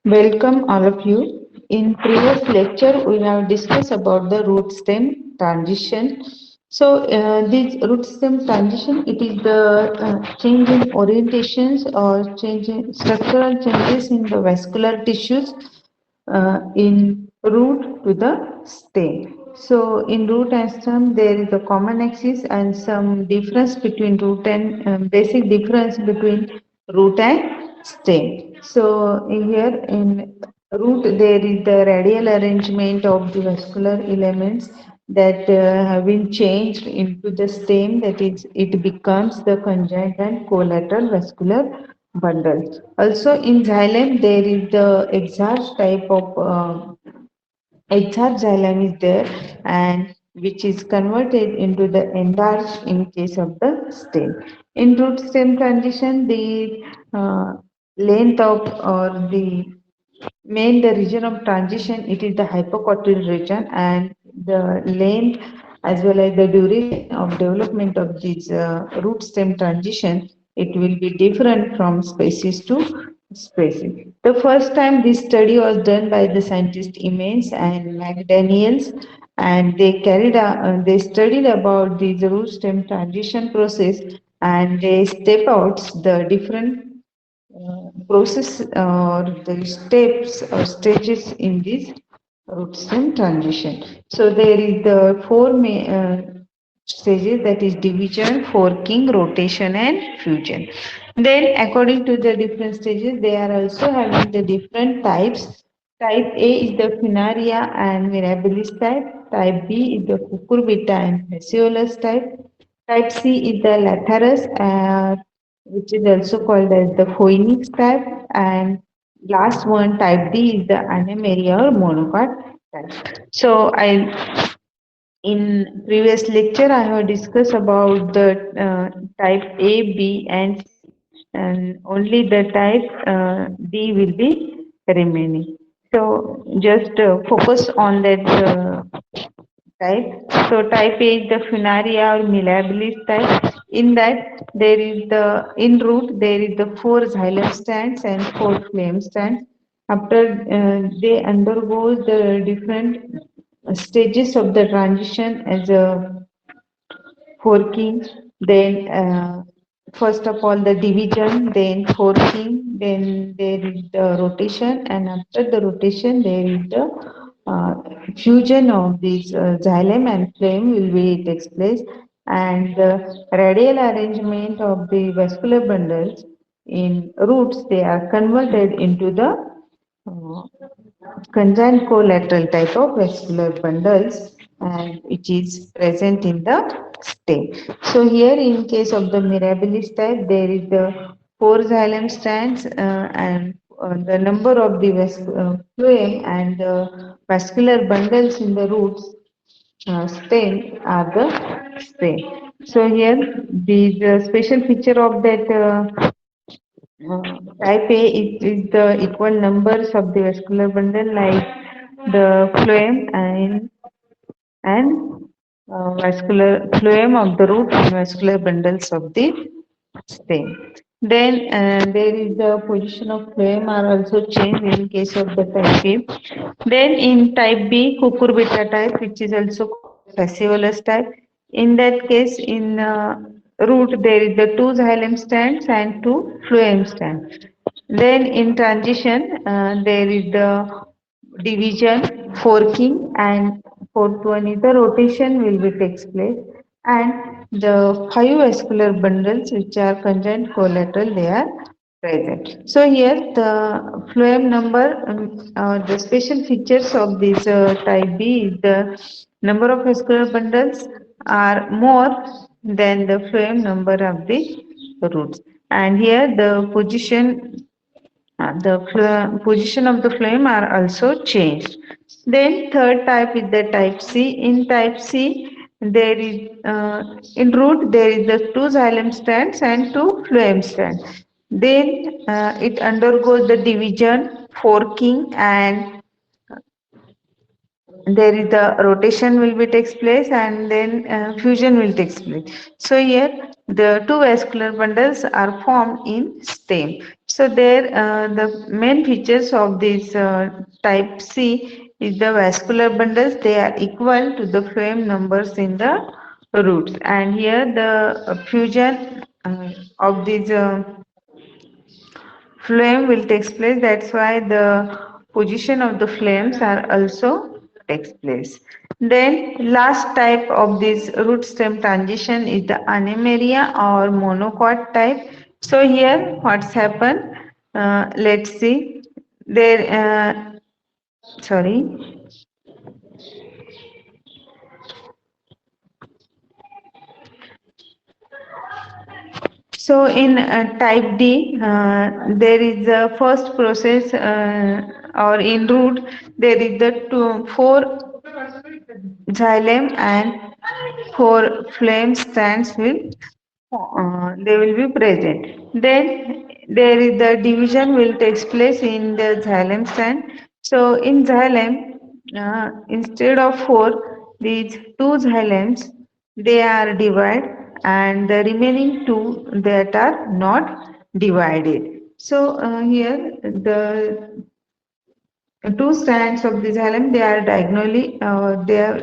Welcome all of you. In previous lecture, we have discussed about the root stem transition. This root stem transition, it is the change in orientations or change in structural changes in the vascular tissues in root to the stem. So, in root and stem, there is a common axis and some difference between root and basic difference between root and stem. So, in here in root, there is the radial arrangement of the vascular elements that have been changed into the stem, that is, it becomes the conjoined and collateral vascular bundles. Also, in xylem, there is the exarch type of exarch xylem is there, and which is converted into the endarch in case of the stem. In root stem transition, the length of or the the region of transition, it is the hypocortical region, and the length as well as the duration of development of this root stem transition, it will be different from species to species. The first time this study was done by the scientist Emmons and McDaniels, and they studied about the root stem transition process, and they step out the different process or the steps or stages in this root stem transition. So there is the four main stages, that is division, forking, rotation and fusion. Then according to the different stages, they are also having the different types. Type A is the Funaria and Mirabilis type. Type B is the Cucurbita and Phaseolus type. Type C is the Lathyrus, which is also called as the Phoenix type. And last one, type D, is the Animaria or monocot type. So in previous lecture, I have discussed about the type A, B, and only the type D will be remaining. So just focus on that type. So type A is the Funaria or Millabilis type. In that, there is the in root there is the four xylem stands and four flame stands. After they undergo the different stages of the transition as a forking, then first of all the division, then forking, then there is the rotation, and after the rotation there is the uh, fusion of these xylem and flame will be takes place, and the radial arrangement of the vascular bundles in roots, they are converted into the uh, conjoined collateral type of vascular bundles, and which is present in the stem. So here in case of the Mirabilis type, there is the four xylem strands and the number of the phloem and the vascular bundles in the roots stem are the same. So here the special feature of that type A is the equal numbers of the vascular bundle, like the phloem and vascular phloem of the root and vascular bundles of the stem. Then there is the position of phloem are also changed in case of the type A. Then in type B, cucurbita type, which is also fasciolus type. In that case, in root there is the two xylem stands and two phloem stands. Then in transition, there is the division, forking, and fourth one is the rotation will be takes place, and the five vascular bundles which are conjoined collateral, they are present. So here the phloem number, the special features of this type B is the number of vascular bundles are more than the phloem number of the roots, and here the position of the flame are also changed. Then third type is the type C. In type C, there is in root there is the two xylem strands and two phloem strands. Then it undergoes the division, forking, and there is the rotation will be takes place, and then fusion will takes place. So here the two vascular bundles are formed in stem. So there the main features of this type C is the vascular bundles, they are equal to the phloem numbers in the roots, and here the fusion of these flame will takes place. That's why the position of the flames are also takes place. Then last type of this root stem transition is the anemeria or monocot type. So here what's happened, let's see there sorry. So in type D, there is the first process, or in root, there is the four xylem and four flame stands will they will be present. Then there is the division will takes place in the xylem stand. So in xylem, instead of four, these two xylems they are divided, and the remaining two that are not divided. So here the two strands of the xylem they are diagonally they are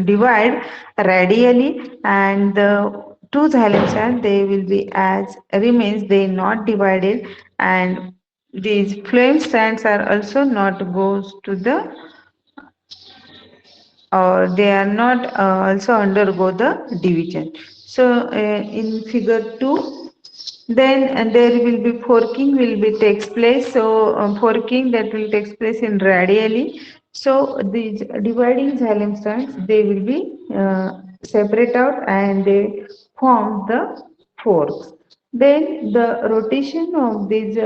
divide radially, and the two xylem strands they will be as remains, they not divided, and these flame strands are also not goes to the or they are not also undergo the division. So in figure 2, then there will be forking will be takes place. So forking that will takes place in radially. So these dividing xylem strands they will be separate out, and they form the forks. Then the rotation of these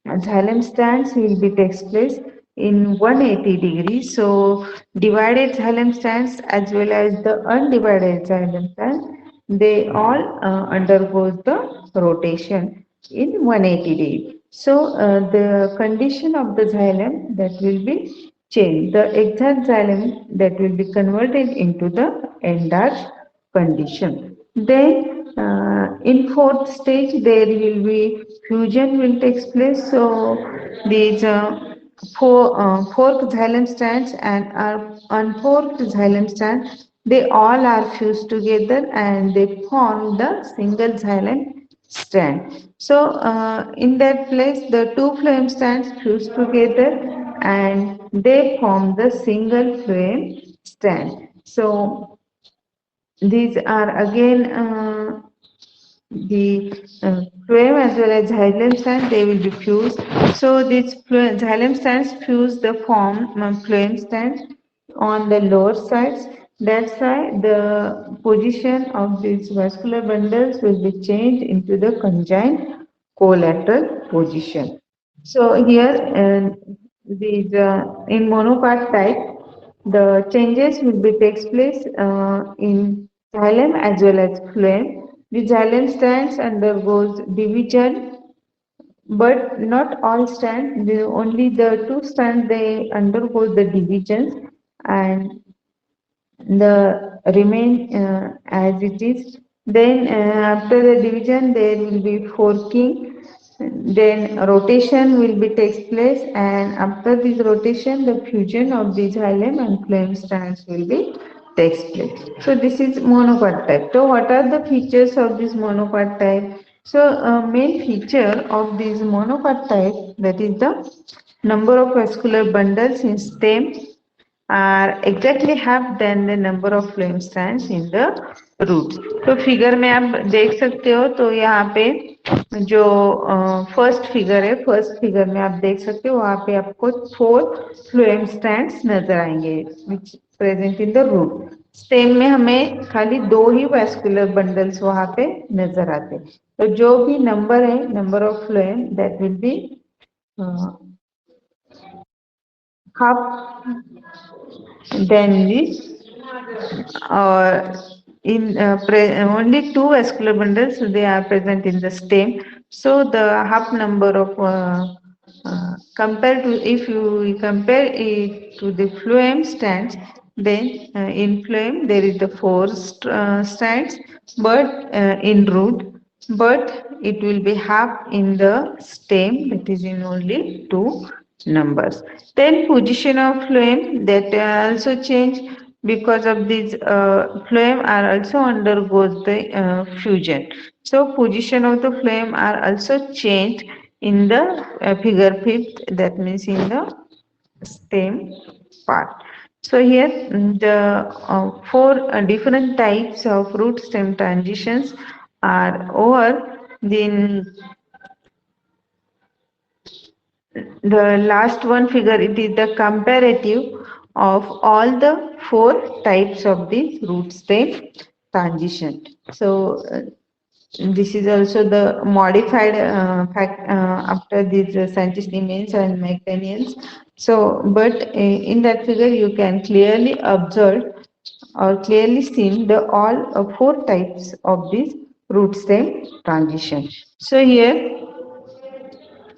xylem stands will be takes place in 180 degrees. So divided xylem stands as well as the undivided xylem stands, they all undergoes the rotation in 180 degrees. So the condition of the xylem that will be changed. The exact xylem that will be converted into the enlarged condition. Then in fourth stage there will be fusion will takes place. So these forked xylem strands and unforked xylem strands they all are fused together, and they form the single xylem strand. So in that place the two flame strands fuse together, and they form the single flame strand. So these are again the phloem as well as xylem stand they will be fused. So these xylem stands fuse the form phloem stands on the lower sides. That's why the position of these vascular bundles will be changed into the conjoined collateral position. So here these in monopart type the changes will be takes place in xylem as well as phloem. The xylem strands undergoes division, but not all strands. Only the two strands they undergo the divisions, and the remain as it is. Then after the division there will be forking, then rotation will be takes place, and after this rotation the fusion of the xylem and phloem strands will be takes place. So this is monopart type. So what are the features of this monopart type? So main feature of this monopart type, that is the number of vascular bundles in stem are exactly half than the number of flame strands in the roots. तो figure में आप देख सकते हो, तो यहाँ पे जो फर्स्ट फिगर है, फर्स्ट फिगर में आप देख सकते हो वहाँ पे आपको 4 फ्लोएम स्ट्रैंड्स नजर आएंगे which present in the root. Stem में हमें खाली 2 ही वैस्कुलर बंडल्स वहाँ पे नजर आते हैं. तो जो भी नंबर है, number of phloem that will be half than this, or in only 2 vascular bundles they are present in the stem. So the half number of compared to, if you compare it to the phloem strands, then in phloem there is the four strands, but in root, but it will be half in the stem, that is in only two numbers. Then position of phloem that also change because of these phloem are also undergoes the fusion. So position of the phloem are also changed in the figure fifth, that means in the stem part. So here the four different types of root stem transitions are over. Then the last one figure, it is the comparative of all the four types of the root stem transition. So this is also the modified fact after these scientist remains and McDaniels. So, but in that figure you can clearly observe or clearly seen the all four types of this root stem transition. So here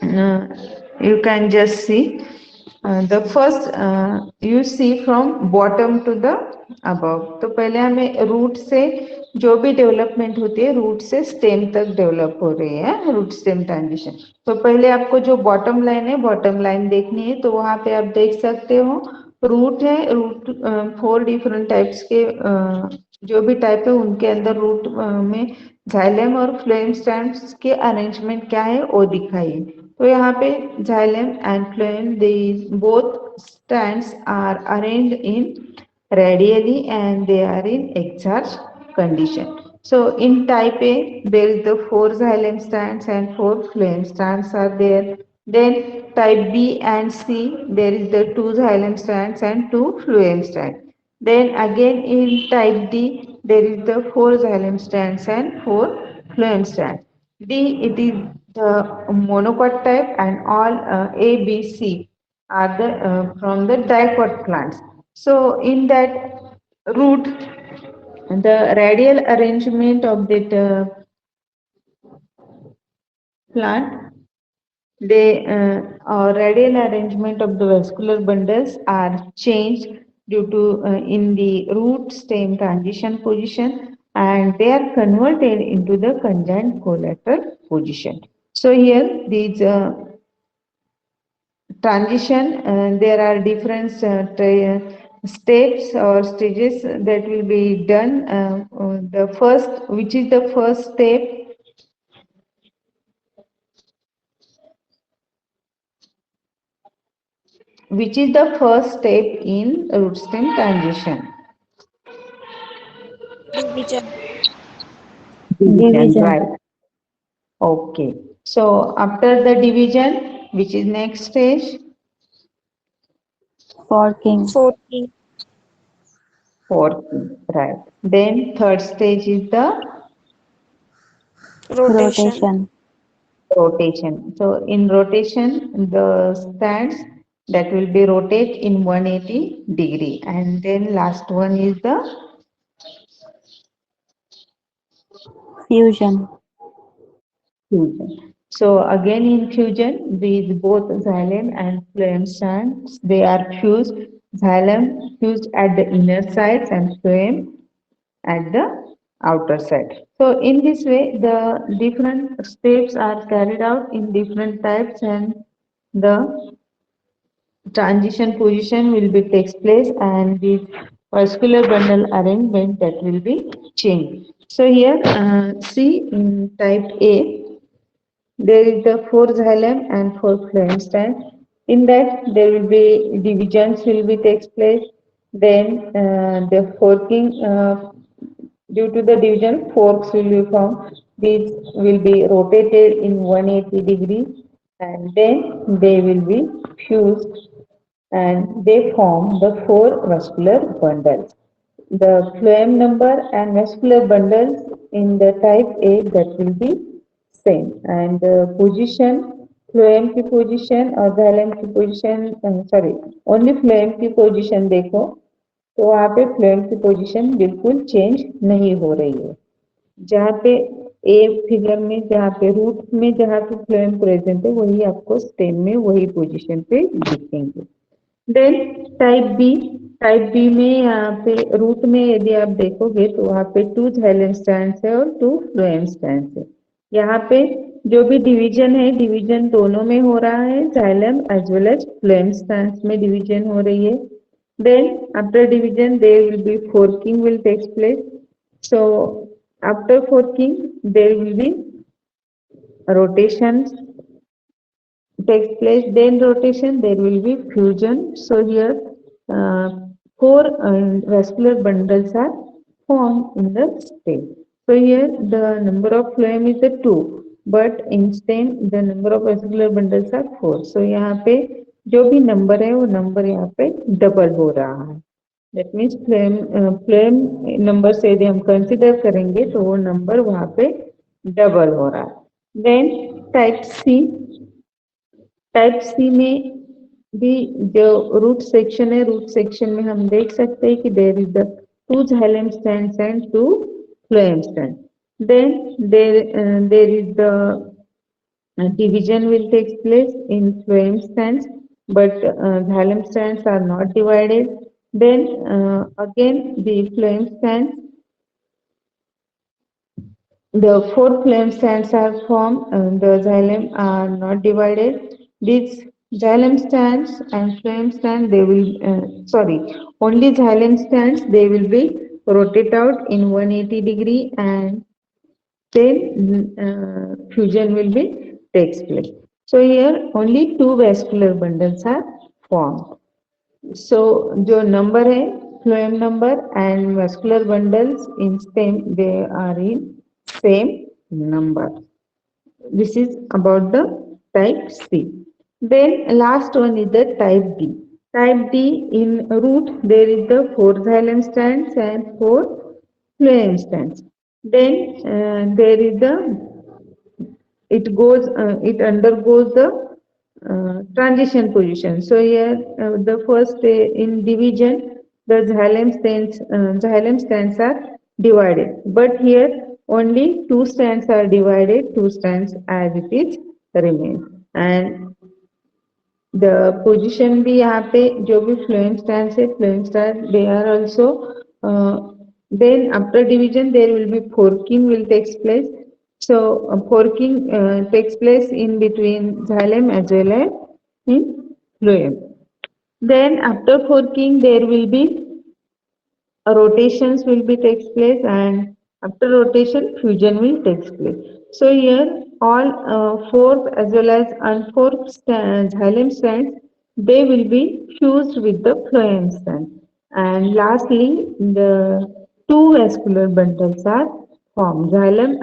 uh, you can just see the first you see from bottom to the above. तो पहले हमें root से जो भी development होती है root से stem तक डेवलप हो रही है रूट स्टेम ट्रांजिशन. तो पहले आपको जो बॉटम लाइन है बॉटम लाइन देखनी है, तो वहां पे आप देख सकते हो रूट है. रूट फोर डिफरेंट टाइप्स के जो भी टाइप है उनके अंदर रूट में जाइलम और फ्लोएम स्टैंड्स के अरेंजमेंट क्या है वो दिखाइए. तो यहाँ पे xylem and phloem, these both strands are arranged in radially and they are in exarch condition. So in type A, there is the four xylem strands and four phloem strands are there. Then type B and C, there is the two xylem strands and two phloem strands. Then again in type D, there is the four xylem strands and four phloem strands. D, it is the monocot type, and all A, B, C are the from the dicot plants. So in that root, the radial arrangement of that plant, they or radial arrangement of the vascular bundles are changed due to in the root stem transition position, and they are converted into the conjoined collateral position. So here these transition, there are different steps or stages that will be done. The first, which is the first step? Which is the first step in root stem transition? Division. Division, right? Okay. So after the division, which is next stage? Forking. Forking. Forking, right? Then third stage is the Rotation. rotation. So in rotation, the strands that will be rotate in 180 degree, and then last one is the Fusion. fusion. So again in fusion, these both xylem and phloem strands, they are fused. Xylem fused at the inner sides and phloem at the outer side. So in this way, the different steps are carried out in different types, and the transition position will be takes place, and the vascular bundle arrangement that will be changed. So here, see in type A, there is the four xylem and four phloem strands. In that, there will be divisions will be takes place. Then the forking, due to the division, forks will be formed. These will be rotated in 180 degrees, and then they will be fused and they form the four vascular bundles. The phloem number and vascular bundles in the type A, that will be same, and the position, phloem की position और xylem की position, sorry, only phloem की position देखो, तो वहाँ पे phloem की position बिल्कुल change नहीं हो रही है. जहाँ पे ए फिगर में जहाँ पे रूट में जहाँ पे फ्लोएम प्रेजेंट है वही आपको स्टेम में वही पोजीशन पे दिखेंगे। देन टाइप बी में यहाँ पे रूट में यदि आप देखोगे तो वहाँ पे 2 xylem strands है और 2 phloem strands है। यहाँ पे जो भी डिवीजन है डिवीजन दोनों में हो रहा है, xylem as well as phloem strands में डिवीजन हो रही है। Then after division there will be forking will takes place. So after forking there will be rotations takes place, then rotation, there will be fusion. So here uh, four vascular bundles are formed in the stem. So here the number of phloem is the 2, but in stem the number of vascular bundles are 4. So यहाँ पे जो भी number है वो number यहाँ पे double हो रहा है। दैट मीन्स फ्लोएम नंबर से यदि हम कंसिडर करेंगे तो वो नंबर वहाँ पे डबल हो रहा है। देन टाइप सी में भी जो रूट सेक्शन है रूट सेक्शन में हम देख सकते हैं कि there is the 2 xylem strands and 2 phloem strands. Then there is the division will take place in phloem strands, but xylem strands are not divided. Then again the phloem strands, the 4 phloem strands are formed and the xylem are not divided. These xylem strands and phloem strands, they will, only xylem strands, they will be rotate out in 180 degree and then fusion will be takes place. So here only 2 vascular bundles are formed. So जो number है phloem number and vascular bundles in stem, they are in same number. This is about the type C. Then last one is the type D. Type D, in root there is the 4 xylem strands and 4 phloem strands. Then there is the it undergoes the transition position. So here the first in division the xylem strands are divided, but here only 2 strands are divided, 2 strands as it is remains, and the position भी यहाँ पे जो भी fluent strands है fluent strands they are also then after division there will be forking will takes place. So forking takes place in between xylem as well as in phloem. Then after forking there will be rotations will be takes place, and after rotation fusion will takes place. So here all forked as well as unforked xylem strands, they will be fused with the phloem strand, and lastly the two vascular bundles are formed. Xylem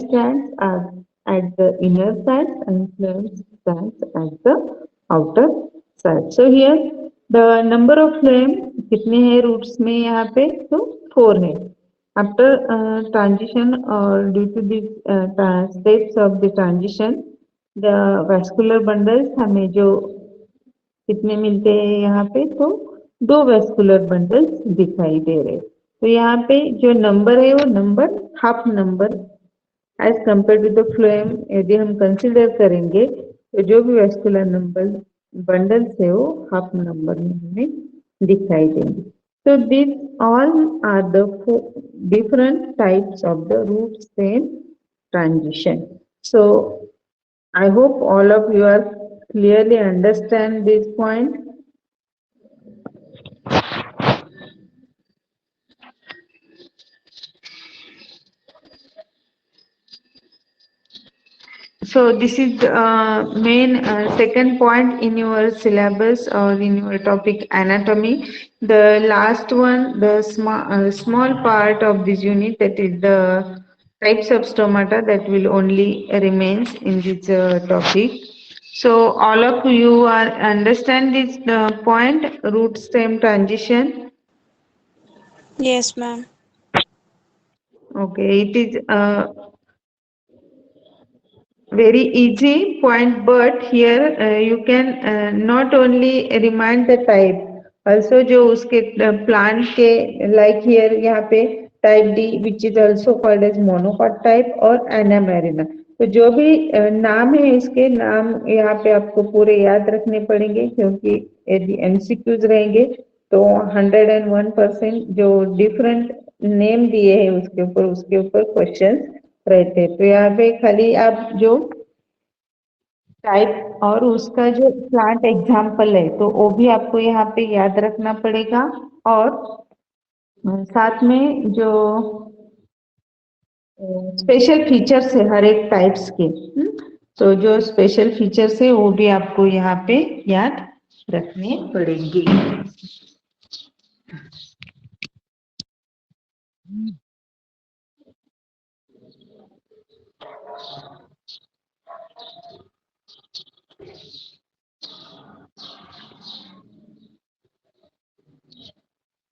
strands are at the inner side and phloem strands at the outer side. So here the number of phloem कितने हैं roots में यहाँ पे तो 4 है. After transition or due to the steps of the transition, the vascular bundles हमें जो कितने मिलते हैं यहाँ पे तो 2 vascular bundles दिखाई दे रहे. तो यहाँ पे जो नंबर है वो number half number as compare to the phloem यदि हम कंसिडर करेंगे तो जो भी वेस्कुलर नंबर बंडल्स है वो हाफ नंबर में हमें दिखाई देंगे. So these all are the different types of the root stem transition. So I hope all of you are clearly understand this point. So this is main second point in your syllabus or in your topic anatomy. The last one, the small part of this unit, that is the types of stomata, that will only remains in this topic. So all of you are understand this point, root stem transition. Yes, ma'am. Okay, it is very easy point, but here you can not only remind the type, also जो उसके plant के like here यहाँ पे type D which is also called as monocot type और एनामेरिना। तो जो भी नाम है इसके नाम यहाँ पे आपको पूरे याद रखने पड़ेंगे, क्योंकि यदि एमसीक्यूज रहेंगे तो 101% जो डिफरेंट नेम दिए हैं उसके ऊपर क्वेश्चन रहते हैं। तो यहाँ पे खाली आप जो टाइप और उसका जो प्लांट एग्जाम्पल है तो वो भी आपको यहाँ पे याद रखना पड़ेगा। और साथ में जो स्पेशल फीचर्स है हर एक टाइप्स के, तो जो स्पेशल फीचर्स है वो भी आपको यहाँ पे याद रखने पड़ेंगे।